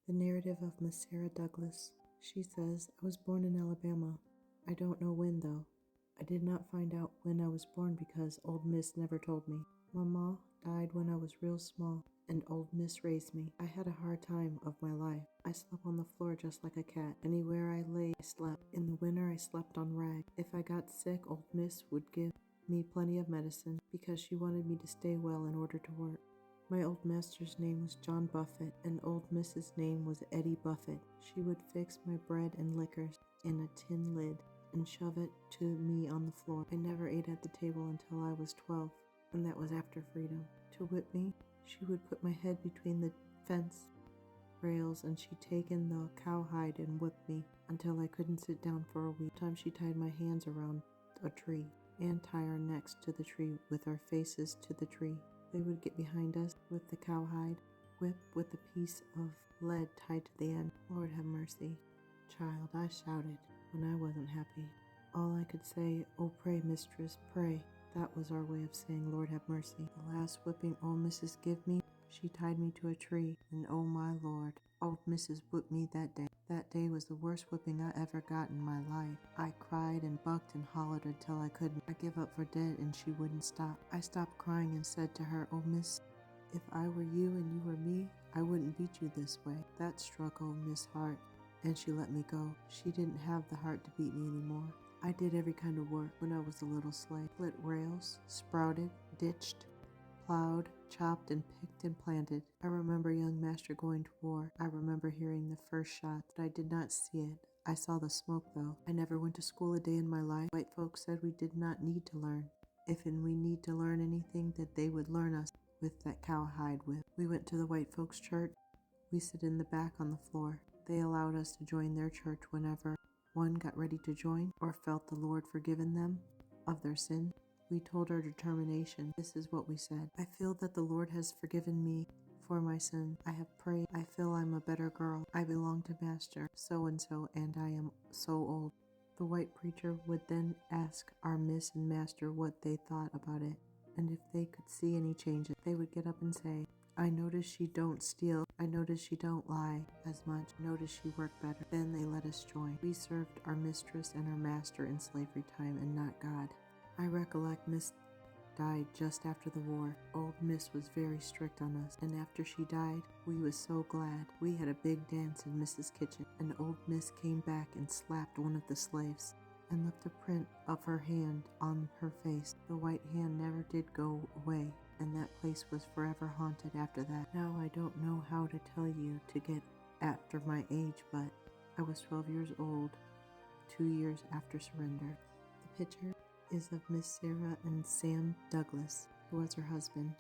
The narrative of Miss Sarah Douglas. She says, I was born in Alabama. I don't know when though. I did not find out when I was born because Old Miss never told me. Mama died when I was real small and Old Miss raised me. I had a hard time of my life. I slept on the floor just like a cat. Anywhere I lay, I slept. In the winter, I slept on rags. If I got sick, Old Miss would give me plenty of medicine because she wanted me to stay well in order to work. My old master's name was John Buffett, and Old Miss's name was Eddie Buffett. She would fix my bread and liquors in a tin lid and shove it to me on the floor. I never ate at the table until I was 12, and that was after freedom. To whip me, she would put my head between the fence rails, and she'd taken the cowhide and whipped me until I couldn't sit down for a week. Sometimes she tied my hands around a tree and tie our necks to the tree with our faces to the tree. They would get behind us with the cowhide whip with a piece of lead tied to the end. Lord have mercy. Child, I shouted when I wasn't happy. All I could say, oh pray, mistress, pray. That was our way of saying Lord have mercy. The last whipping old Mrs. give me, she tied me to a tree, and oh my Lord, old Mrs. whipped me that day. That day was the worst whipping I ever got in my life. I cried and bucked and hollered until I couldn't. I gave up for dead and she wouldn't stop. I stopped crying and said to her, oh miss, if I were you and you were me, I wouldn't beat you this way. That struck old Miss' heart, and she let me go. She didn't have the heart to beat me anymore. I did every kind of work when I was a little slave. Split rails, sprouted, ditched, plowed, chopped, and picked and planted. I remember young master going to war. I remember hearing the first shot, but I did not see it. I saw the smoke though. I never went to school a day in my life. White folks said we did not need to learn. If and we need to learn anything, that they would learn us with that cowhide whip. We went to the white folks' church. We sit in the back on the floor. They allowed us to join their church whenever one got ready to join or felt the Lord forgiven them of their sin. We told our determination. This is what we said. I feel that the Lord has forgiven me for my sin. I have prayed. I feel I'm a better girl. I belong to Master so-and-so, and I am so old. The white preacher would then ask our Miss and Master what they thought about it, and if they could see any changes. They would get up and say, I notice she don't steal. I notice she don't lie as much. I notice she worked better. Then they let us join. We served our mistress and our master in slavery time and not God. I recollect Miss died just after the war. Old Miss was very strict on us, and after she died, we was so glad. We had a big dance in Mrs. Kitchen, and Old Miss came back and slapped one of the slaves and left a print of her hand on her face. The white hand never did go away, and that place was forever haunted after that. Now I don't know how to tell you to get after my age, but I was 12 years old, 2 years after surrender. The picture is of Miss Sarah and Sam Douglas, who was her husband.